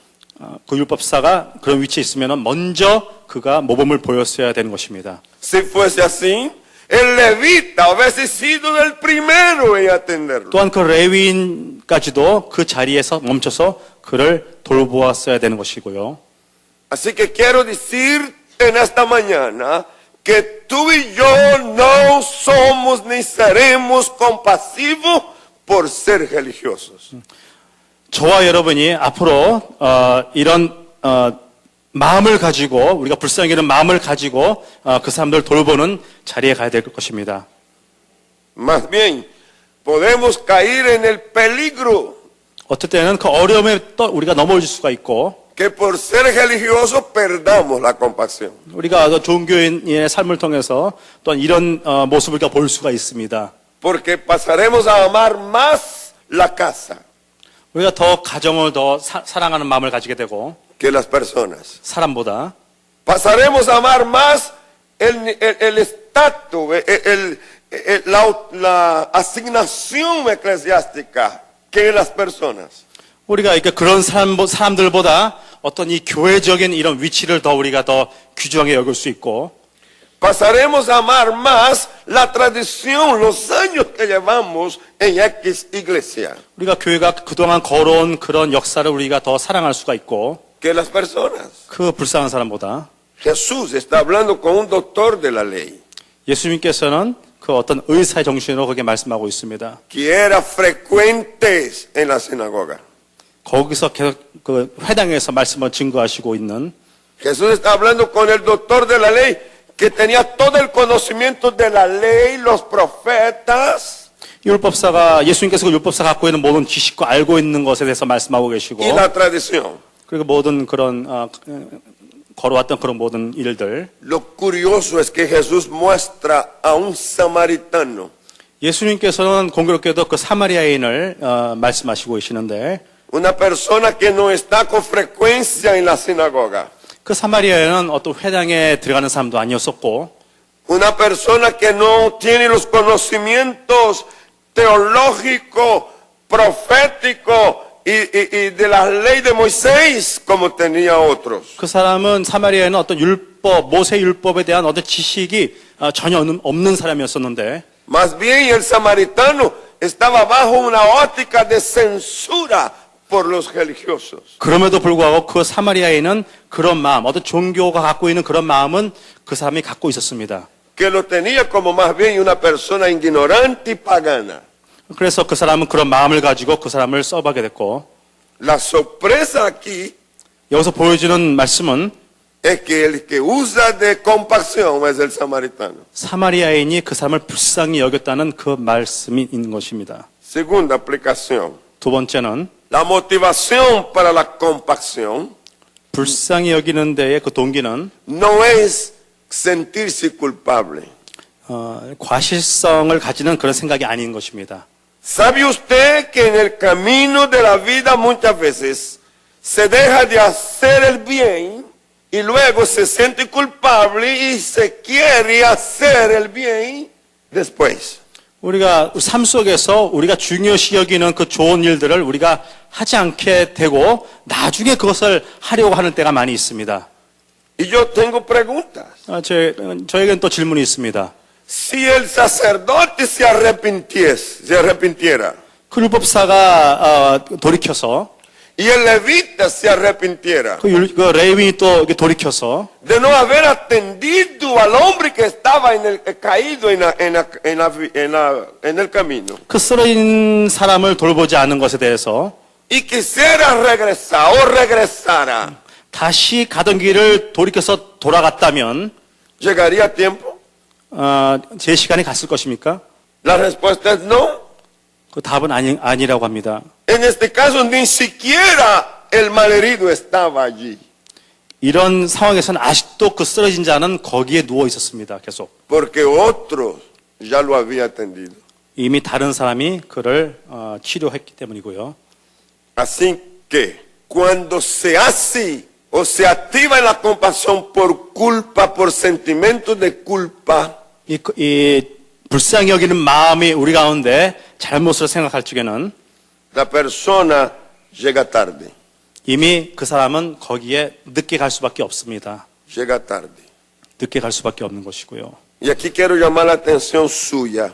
그 율법사가 그런 위치에 있으면 먼저 그가 모범을 보였어야 되는 것입니다. Si fuese así, el levita hubiese sido el primero en atenderlo. 또한 그 레위인까지도 그 자리에서 멈춰서 그를 돌보았어야 되는 것이고요. Así que quiero decirte en esta mañana que tú y yo no somos ni seremos compasivos por ser religiosos. 저와 여러분이 앞으로 이런 마음을 가지고 우리가 불쌍히 여기는 마음을 가지고 그 사람들을 돌보는 자리에 가야 될 것입니다. Más bien, podemos caer en el peligro 어떨 때는 그 어려움에 또 우리가 넘어질 수가 있고, que por ser religiosos perdamos la compasión. 우리가 종교인의 삶을 통해서 또한 이런 모습을 볼 수가 있습니다. Porque pasaremos a amar más la casa 우리가 더 가정을 더 사랑하는 마음을 가지게 되고, que las personas. 사람보다 Pasaremos a amar más el estatus, la asignación eclesiástica que las personas. 우리가 이렇게 그런 사람들보다 어떤 이 교회적인 이런 위치를 더 우리가 더 귀중하게 여길 수 있고 pasaremos a amar más la tradición, los años que llevamos en X iglesia 우리가 교회가 그동안 걸어온 그런 역사를 우리가 더 사랑할 수가 있고 que las personas. 그 불쌍한 사람보다 Jesús está hablando con un doctor de la ley 예수님께서는 그 어떤 의사의 정신으로 그렇게 말씀하고 있습니다. que era frecuentes en la sinagoga. 거기서 계속 그 회당에서 말씀을 증거하시고 있는 Jesús está hablando con el doctor de la ley que tenía todo el conocimiento de la ley, los profetas 율법사가 예수님께서 그 율법사가 갖고 있는 모든 지식과 알고 있는 것에 대해서 말씀하고 계시고 y la tradición. 그리고 모든 그런 걸어왔던 그런 모든 일들 Lo curioso es que Jesús muestra a un samaritano 예수님께서는 공교롭게도 그 사마리아인을 말씀하시고 계시는데 una persona que no está con frecuencia en la sinagoga, 그 사마리아인은 어떤 회당에 들어가는 사람도 아니었었고 una persona que no tiene los conocimientos teológicos, proféticos y de la ley de Moisés como tenía otros. 그 사람은 사마리아인은 어떤 율법, 모세 율법에 대한 어떤 지식이 전혀 없는 사람이었었는데 Más bien el samaritano estaba bajo una óptica de censura por los religiosos. 그럼에도 불구하고 그 사마리아인은 그런 마음, 어떤 종교가 갖고 있는 그런 마음은 그 사람이 갖고 있었습니다. Que lo tenía como más bien una persona ignorante y pagana. 그래서 그 사람은 그런 마음을 가지고 그 사람을 써박게 됐고 La sorpresa aquí 여기서 보여주는 말씀은 es que el que usa de compasión es el samaritano. 사마리아인이 그 사람을 불쌍히 여겼다는 그 말씀이 있는 것입니다. Segunda aplicación. 두 번째는 La motivación para la compasión 불쌍히 여기는 데의 그 동기는 no es sentirse culpable. 과실성을 가지는 그런 생각이 아닌 것입니다. ¿Sabe usted que en el camino de la vida muchas veces se deja de hacer el bien y luego se siente culpable y se quiere hacer el bien después? 우리가 삶 속에서 우리가 중요시 여기는 그 좋은 일들을 우리가 하지 않게 되고 나중에 그것을 하려고 하는 때가 많이 있습니다. Y yo tengo preguntas. 저에게는 또 질문이 있습니다. Si el sacerdote se arrepintiera, 그 율법사가 돌이켜서 y el levita se arrepintiera 그 레위인이 또 이렇게 돌이켜서 de no haber atendido al hombre que estaba caído en el camino 그 쓰러진 사람을 돌보지 않은 것에 대해서 y quisiera regresar o regresara, 다시 가던 길을 돌이켜서 돌아갔다면 ¿llegaría a tiempo? 제 시간이 갔을 것입니까? La respuesta es no. 그 답은 아니라고 합니다. En este caso ni siquiera el malherido estaba allí, 이런 상황에서는 아직도 그 쓰러진 자는 거기에 누워 있었습니다. 계속. porque otro ya lo había atendido. 이미 다른 사람이 그를 치료했기 때문이고요. Así que cuando se hace o se activa en la compasión por culpa, por sentimientos de culpa, 이 불쌍히 여기는 마음이 우리 가운데 잘못을 생각할 적에는 la persona llega tarde, 이미 그 사람은 거기에 늦게 갈 수밖에 없습니다. llega tarde. 늦게 갈 수밖에 없는 것이고요. Y aquí quiero llamar la atención suya.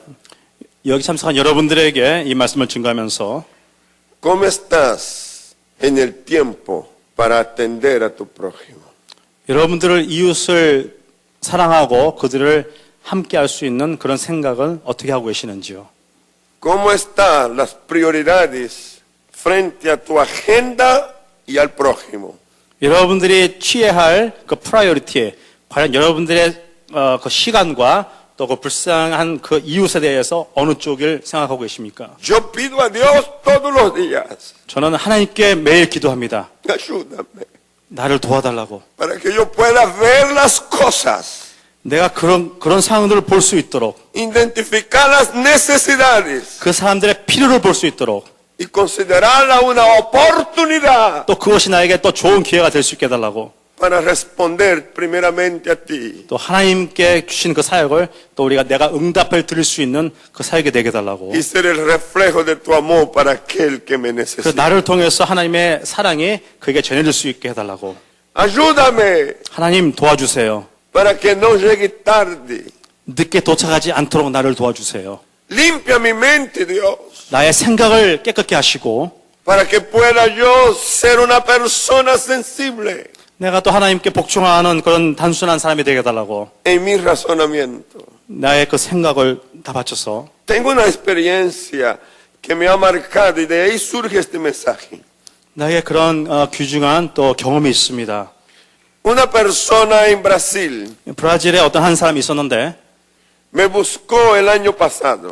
여기 참석한 여러분들에게 이 말씀을 증거하면서 ¿Cómo estás en el tiempo para atender a tu prójimo? 여러분들을 이웃을 사랑하고 그들을 함께 할 수 있는 그런 생각을 어떻게 하고 계시는지요? ¿Cómo están las prioridades frente a tu agenda y al prójimo? 여러분들이 취해야 할 그 프라이어리티에 과연 여러분들의 그 시간과 또 그 불쌍한 그 이웃에 대해서 어느 쪽을 생각하고 계십니까? Yo pido a Dios todos los días, 저는 하나님께 매일 기도합니다. ayúdame, 나를 도와달라고. para que yo pueda ver las cosas, 내가 그런 상황들을 볼 수 있도록, identificar las necesidades 그 사람들의 필요를 볼 수 있도록, y considerarla una oportunidad 또 그것이 나에게 또 좋은 기회가 될 수 있게 해달라고. para responder primeramente a ti. 또 하나님께 주신 그 사역을 또 내가 응답을 드릴 수 있는 그 사역이 되게 해달라고. Y ser el reflejo de tu amor para aquel que me 그 necesita. 나를 통해서 하나님의 사랑이 그에게 전해질 수 있게 해달라고. Ayúdame 하나님 도와주세요. para que no llegue tarde. 늦게 도착하지 않도록 나를 도와주세요. Limpia mi mente, Dios, 나의 생각을 깨끗게 하시고 para que pueda yo ser una persona sensible 내가 또 하나님께 복종하는 그런 단순한 사람이 되게 해달라고. en mi razonamiento. 나의 그 생각을 다 바쳐서. Tengo una experiencia que me ha marcado y de ahí surge este mensaje. 나의 그런 귀중한 또 경험이 있습니다. Una persona en Brasil 브라질에 어떤 한 사람이 있었는데 me buscó el año pasado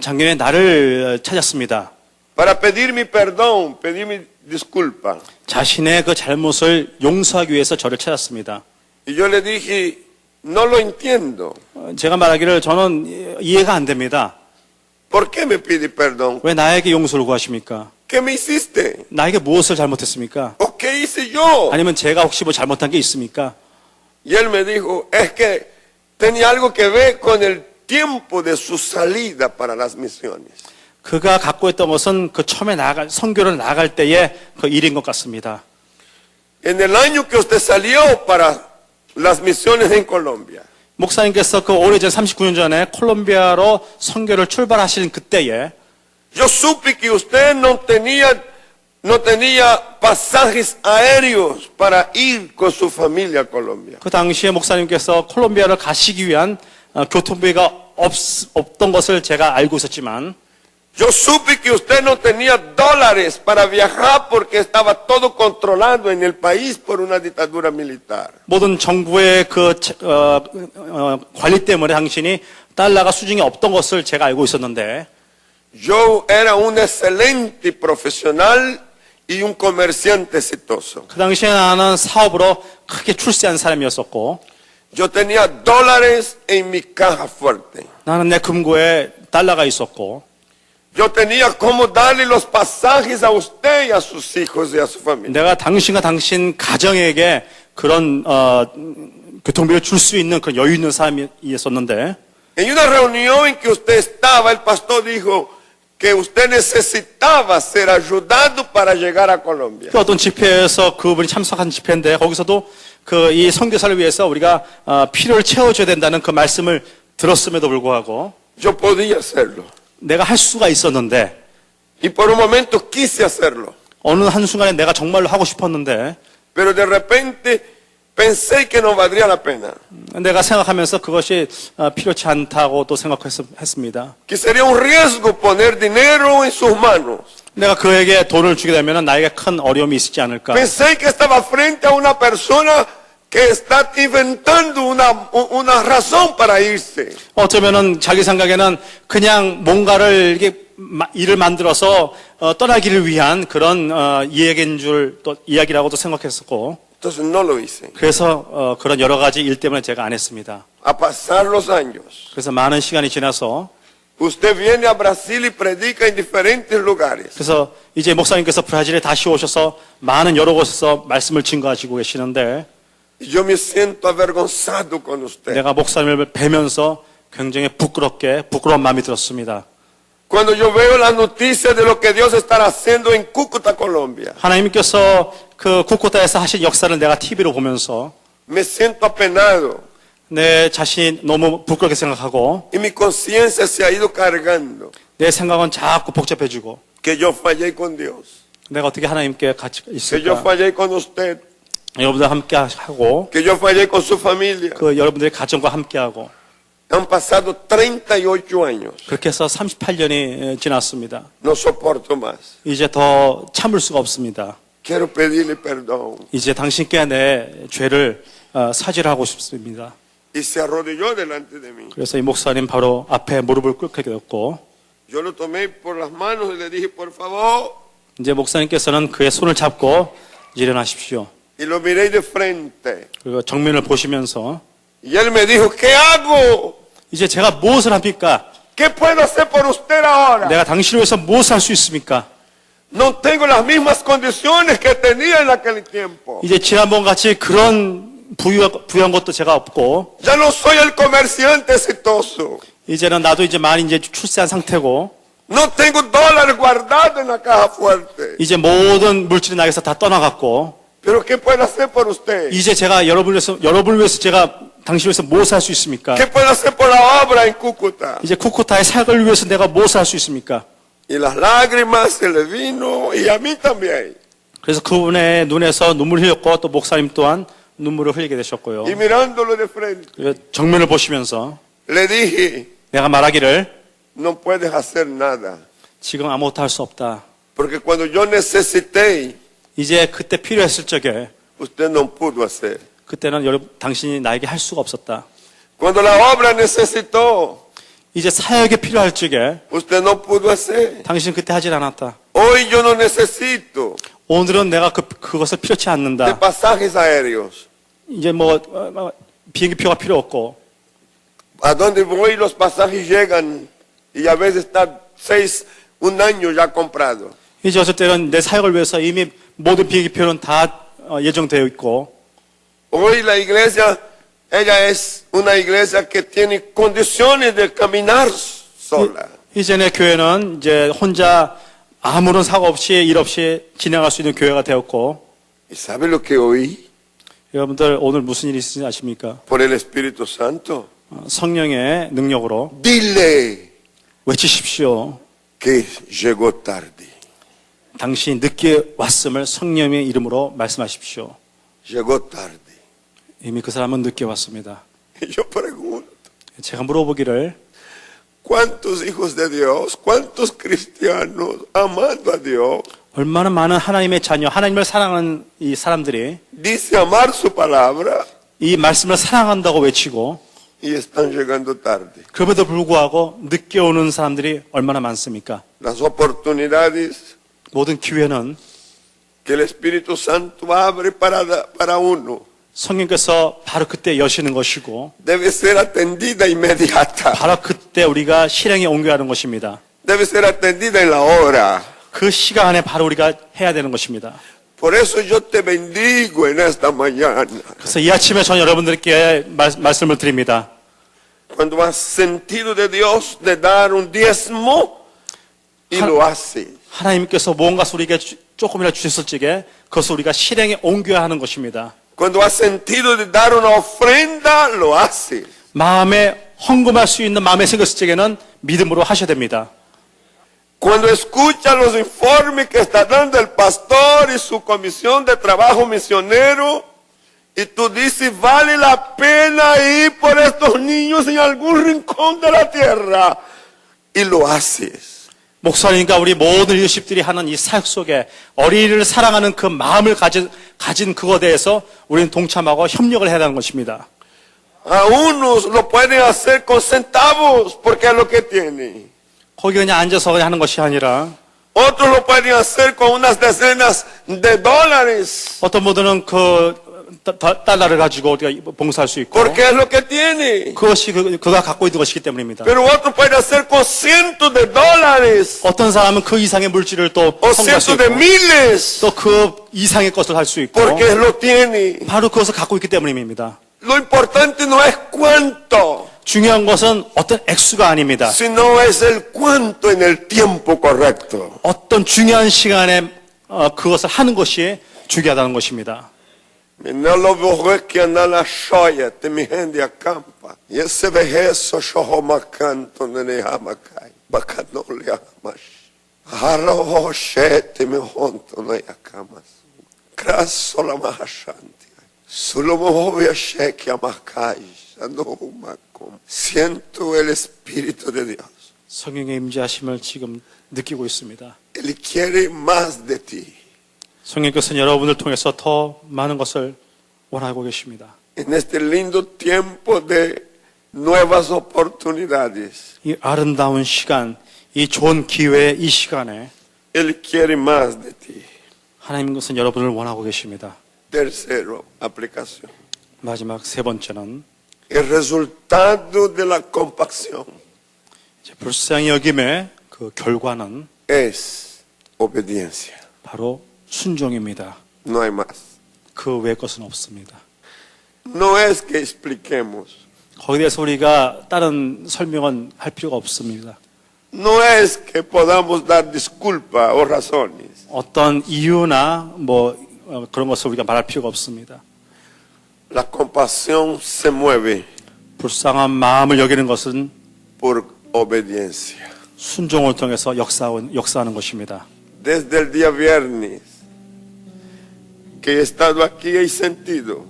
작년에 나를 찾았습니다. para pedir mi perdón, pedir mi disculpa. 자신의 그 잘못을 용서하기 위해서 저를 찾았습니다. Y yo le dije, no lo entiendo. 제가 말하기를 저는 이해가 안 됩니다. ¿Por qué me pide perdón? 왜 나에게 용서를 구하십니까? ¿Qué me hiciste? 나에게 무엇을 잘못했습니까? ¿O qué hice yo? 아니면 제가 혹시 뭐 잘못한 게 있습니까? Y él me dijo, es que tenía algo que ver con el tiempo de su salida para las misiones. 그가 갖고 있던 것은 그 처음에 선교를 나갈 때의 그 일인 것 같습니다. En el año que usted salió para las misiones en Colombia, 목사님께서 그 오래전 39년 전에 콜롬비아로 선교를 출발하신 그때에 yo supe que usted no tenía pasajes aéreos para ir con su familia a Colombia. 그 당시에 목사님께서 콜롬비아를 가시기 위한 교통비가 없던 것을 제가 알고 있었지만 Yo supe que usted no tenía dólares para viajar porque estaba todo controlado en el país por una dictadura militar. 모든 정부의 그 관리 때문에 당신이 달러가 수중에 없던 것을 제가 알고 있었는데 Yo era un excelente profesional y un comerciante exitoso. 그 당시에 나는 사업으로 크게 출세한 사람이었었고 Yo tenía dólares en mi caja fuerte. 나는 내 금고에 달러가 있었고 Yo tenía cómo darle los pasajes a usted y a sus hijos y a su familia. 내가 당신과 당신 가정에게 그런 교통비를 줄 수 있는 그 여유 있는 사람이었었는데 En una reunión en que usted estaba, el pastor dijo que usted necesitaba ser ayudado para llegar a Colombia. 그 어떤 집회에서 그분이 참석한 집회인데 거기서도 그 이 선교사를 위해서 우리가 필요를 채워줘야 된다는 그 말씀을 들었음에도 불구하고 Yo podía hacerlo. 내가 할 수가 있었는데 Y por un momento quise hacerlo. 어느 한순간에 내가 정말로 하고 싶었는데 Pero de repente pensé que no valdría la pena. 내가 생각하면서 그것이 필요치 않다고 또 생각했습니다. Que sería un riesgo poner dinero en sus manos. 내가 그에게 돈을 주게 되면 나에게 큰 어려움이 있지 않을까. Pensé que estaba frente a una persona que está inventando una razón para irse. 어쩌면은 자기 생각에는 그냥 뭔가를 이렇게 일을 만들어서 떠나기를 위한 그런 이야기인 줄 또 이야기라고도 생각했었고. Entonces no lo hice. 그래서 그런 여러 가지 일 때문에 제가 안 했습니다. A pasar los años, 그래서 많은 시간이 지나서 usted viene a Brasil y predica en diferentes lugares. 그래서 이제 목사님께서 브라질에 다시 오셔서 많은 여러 곳에서 말씀을 증거하시고 계시는데 Y yo me siento avergonzado con usted. 내가 목사님을 뵈면서 굉장히 부끄러운 마음이 들었습니다. Cuando yo veo las noticias de lo que Dios está haciendo en Cúcuta, Colombia, 하나님께서 그 쿠쿠타에서 하신 역사를 내가 TV로 보면서 me siento apenado 내 자신이 너무 부끄럽게 생각하고 y mi conciencia se ha ido cargando 내 생각은 자꾸 복잡해지고 que yo fallé con Dios, 내가 어떻게 하나님께 같이 que yo 있을까? fallé con usted, 여러분들 함께 하고 que yo fallé con su familia. 그 여러분들의 가정과 함께 하고 Han pasado 38 años. 그렇게 해서 38년이 지났습니다. No soporto más. 이제 더 참을 수가 없습니다. Quiero pedirle perdón. 이제 당신께 내 죄를 사죄하고 싶습니다. Y se arrodilló delante de mí. 그래서 이 목사님 바로 앞에 무릎을 꿇게 되었고 Yo lo tomé por las manos y le dije, por favor. 이제 목사님께서는 그의 손을 잡고 일어나십시오. Y lo miré de frente. 그리고 정면을 보시면서 Y él me dijo, ¿qué hago? 이제 제가 무엇을 합니까? ¿Qué puedo hacer por usted ahora? 내가 당신을 위해서 무엇을 할 수 있습니까? No tengo las mismas condiciones que tenía en aquel tiempo. 이제 지난번 같이 그런 부유한 것도 제가 없고, Ya no soy el comerciante exitoso. 이제는 나도 이제 많이 이제 출세한 상태고, No tengo dólares guardados en la caja fuerte. 이제 모든 물질이 나에게서 다 떠나갔고, Pero ¿qué puedo hacer por usted? 이제 제가 여러분을 위해서 제가 당신을 위해서 무엇을 할 수 있습니까? ¿Qué puedo hacer por la obra en Cúcuta? 이제 쿠쿠타의 사역을 위해서 내가 무엇을 할 수 있습니까? Y las lágrimas se le vino y a mí también. 그래서 그분의 눈에서 눈물을 흘렸고, 또 목사님 또한 눈물을 흘리게 되셨고요. Y mirándolo de frente, 정면을 보시면서 le dije, 내가 말하기를 no puedes hacer nada. 지금 아무것도 할 수 없다. Porque cuando yo necesité, 이제 그때 필요했을 적에 usted no pudo hacer. 그때는 당신이 나에게 할 수가 없었다. Cuando la obra necesitó, 이제 사역이 필요할 적에 usted no pudo hacer. 당신 그때 하질 않았다. Hoy yo no necesito 오늘은 내가 그것을 필요치 de 않는다. pasajes aéreos. 이제 비행기표가 필요 없고, A donde voy los pasajes llegan y a veces está un año ya comprado. 이제 어쩔 때는 내 사역을 위해서 이미 모든 비행기표는 다 예정되어 있고, Hoy la iglesia, ella es una iglesia que tiene condiciones de caminar sola. 이전에 교회는 이제 혼자 아무런 사고 없이 일 없이 진행할 수 있는 교회가 되었고, ¿Y sabe lo que oí? 여러분들 오늘 무슨 일이 있으신지 아십니까? Por el Espíritu Santo. 성령의 능력으로 Dile 외치십시오. que llegó tarde. 당신이 늦게 왔음을 성령의 이름으로 말씀하십시오. Llegó tarde. 이미 그 사람은 늦게 왔습니다. Y yo pregunto, 제가 물어보기를, ¿cuántos hijos de Dios, cuántos cristianos amando a Dios, 얼마나 많은 하나님의 자녀, 하나님을 사랑하는 이 사람들이 dice amar su palabra 이 말씀을 사랑한다고 외치고, y están llegando tarde? 그럼에도 불구하고 늦게 오는 사람들이 얼마나 많습니까? Las oportunidades 모든 기회는 que el Espíritu Santo abre para uno 성령께서 바로 그때 여시는 것이고, debe ser atendida inmediata. 바로 그때 우리가 실행에 옮겨야 하는 것입니다. Debe ser atendida en la hora. 그 시간에 바로 우리가 해야 되는 것입니다. Por eso yo te bendigo en esta mañana. 그래서 이 아침에 저는 여러분들께 말씀을 드립니다. Cuando has sentido de Dios de dar un diezmo y lo haces. 하나님께서 무언가 우리에게 조금이라도 주셨을 적에 그것을 우리가 실행에 옮겨야 하는 것입니다. Cuando has sentido de dar una ofrenda, lo haces. 마음에 헌금할 수 있는 마음에 생겼을 적에는 믿음으로 하셔야 됩니다. Cuando escuchas los informes que está dando el pastor y su comisión de trabajo misionero, y tú dices, vale la pena ir por estos niños en algún rincón de la tierra, y lo haces. 목사님과 우리 모든 리더십들이 하는 이 사역 속에 어린이를 사랑하는 그 마음을 가진 그거에 대해서 우리는 동참하고 협력을 해야 하는 것입니다. A unos lo pueden hacer con centavos, porque es lo que tienen. 거기 그냥 앉아서 그냥 하는 것이 아니라, Otros lo pueden hacer con unas decenas de dólares, 어떤 분들은 그 달러를 가지고 우리가 봉사할 수 있고, porque es lo que tiene. 그것이 그가 갖고 있는 것이기 때문입니다. Pero otros pueden hacer con cientos de dólares, 어떤 사람은 그 이상의 물질을 또 o 성공할 수 cientos de 있고, miles, 또 그 이상의 것을 할 수 있고, porque lo tiene. 바로 그것을 갖고 있기 때문입니다. Lo importante no es cuánto, 중요한 것은 어떤 액수가 아닙니다. sino es el cuánto en el tiempo correcto. 어떤 중요한 시간에 그것을 하는 것이 중요하다는 것입니다. No lo veo que anda la shoya, te mi gente acampa. Y ese vejezo shoho macanto nene hamakai. Bacanole amash. Haro shete me honto no yakamas. Craso la mahashanti. Solo me voy a sheke amakai. No makom. Siento el Espíritu de Dios. 성령의 임재하심을 지금 느끼고 있습니다. Él quiere más de ti. 성령께서는 여러분을 통해서 더 많은 것을 원하고 계십니다. En este lindo tiempo de nuevas oportunidades. 이 아름다운 시간, 이 좋은 기회, 이 시간에 Él quiere más de ti. 하나님께서는 여러분을 원하고 계십니다. Tercero, aplicación. 마지막 세 번째는 El resultado de la compasión 불쌍히 여김의 그 결과는 es obediencia. 바로 순종입니다. No hay más. 그 외의 것은 없습니다. No es que expliquemos. 거기에 대해서 우리가 다른 설명은 할 필요가 없습니다. No es que podamos dar disculpas o razones. 어떤 이유나 그런 것을 우리가 말할 필요가 없습니다. La compasión se mueve 불쌍한 마음을 여기는 것은 por obediencia. 순종을 통해서 역사하는 것입니다. Desde el día viernes que he estado aquí he sentido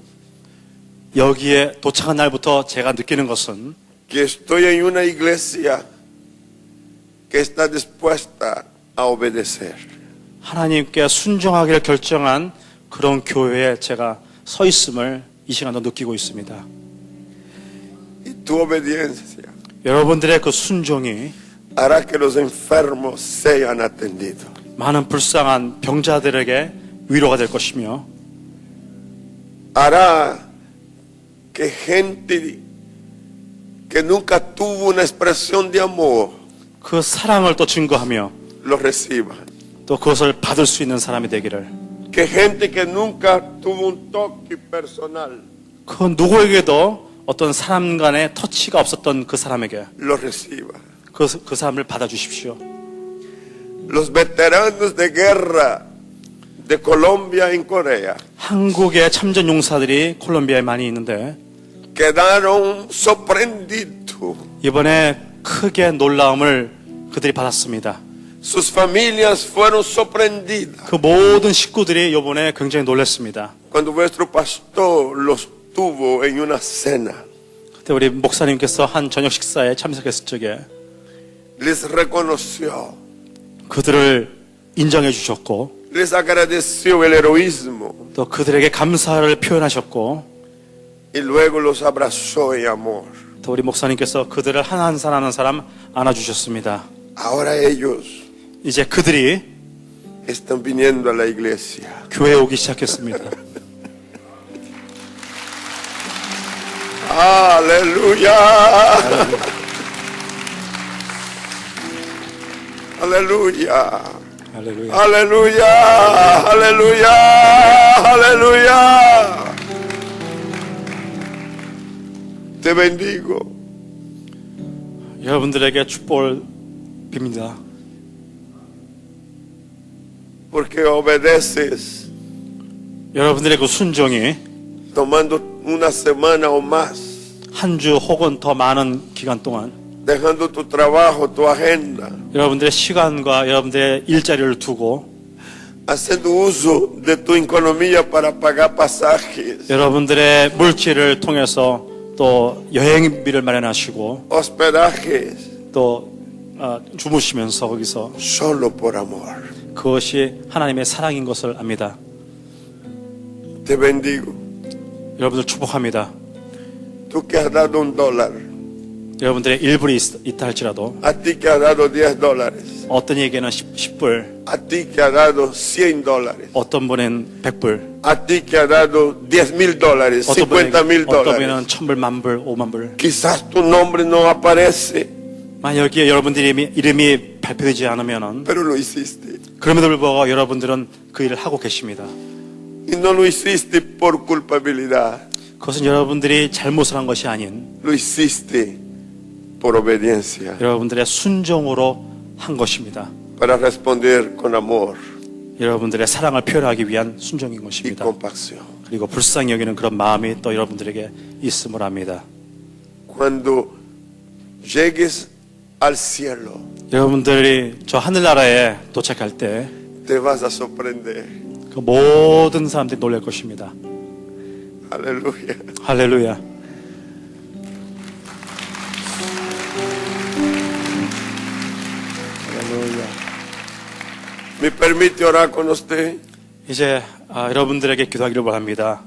여기에 도착한 날부터 제가 느끼는 것은 que estoy en una iglesia que está dispuesta a obedecer. 하나님께 순종하기를 결정한 그런 교회에 제가 서 있음을 이 시간도 느끼고 있습니다. Y tu obediencia 여러분들의 그 순종이 hará que los enfermos sean atendidos. 많은 불쌍한 병자들에게 위로가 될 것이며 Hará que gente que nunca tuvo una expresión de amor 그 사랑을 또 증거하며 lo reciban. 또 그것을 받을 수 있는 사람이 되기를 Que gente que nunca tuvo un toque personal 그 누구에게도 어떤 사람 간의 터치가 없었던 그 사람에게 lo reciba. 그 사람을 받아주십시오. Los veteranos de guerra de Colombia en Corea 한국의 참전 용사들이 콜롬비아에 많이 있는데 quedaron sorprendidos. 이번에 크게 놀라움을 그들이 받았습니다. Sus familias fueron sorprendidas 그 모든 식구들이 이번에 굉장히 놀랐습니다. cuando vuestro pastor los tuvo en una cena. 그때 우리 목사님께서 한 저녁 식사에 참석했을 적에 Les reconoció, 그들을 인정해 주셨고 les agradeció el heroísmo 또 그들에게 감사를 표현하셨고 y luego los abrazó en amor. 또 우리 목사님께서 그들을 한 사람 한 사람 안아주셨습니다. Ahora ellos 이제 그들이 están viniendo a la iglesia. 교회에 오기 시작했습니다. Aleluya. Aleluya. 할렐루야. Aleluya. Aleluya. Aleluya. Te bendigo. 여러분들에게 축복을 빕니다. Porque obedeces 여러분들의 그 순종이 tomando una semana o más, 한 주 혹은 더 많은 기간 동안 dejando tu trabajo, tu agenda, 여러분들의 시간과 여러분들의 일자리를 두고 haciendo uso de tu economía para pagar pasajes, 여러분들의 물질을 통해서 또 여행비를 마련하시고 hospedajes, 또 주무시면서 거기서 solo por amor. 그것이 하나님의 사랑인 것을 압니다. Te bendigo. 여러분들 축복합니다. Tú que has dado $1, 여러분들의 일불이 있다 할지라도 a ti que has dado $10, 어떤 이에게는 10불, a ti que has dado $100, 어떤 분은 100불, a ti que has dado $10,000, 어떤 $50,000. 분은 1000불, 만불, 5만불. Quizás tu nombre no aparece, 만약 여기에 여러분들의 이름이 발표되지 않으면은 pero lo hiciste. 그럼에도 불구하고 여러분들은 그 일을 하고 계십니다. Y no lo hiciste por culpabilidad, 그것은 여러분들이 잘못을 한 것이 아닌 lo hiciste por obediencia, 여러분들의 순종으로 한 것입니다. para responder con amor 여러분들의 사랑을 표현하기 위한 순종인 y 것입니다. compasión. 그리고 불쌍히 여기는 그런 마음이 또 여러분들에게 있음을 압니다. Cuando llegues al cielo, 여러분들이 저 하늘나라에 도착할 때 te vas a sorprender. 그 모든 사람들이 놀랄 것입니다. Aleluya. 할렐루야. 할렐루야. ¿Me permite orar con usted? 이제 여러분들에게 기도하기를 바랍니다.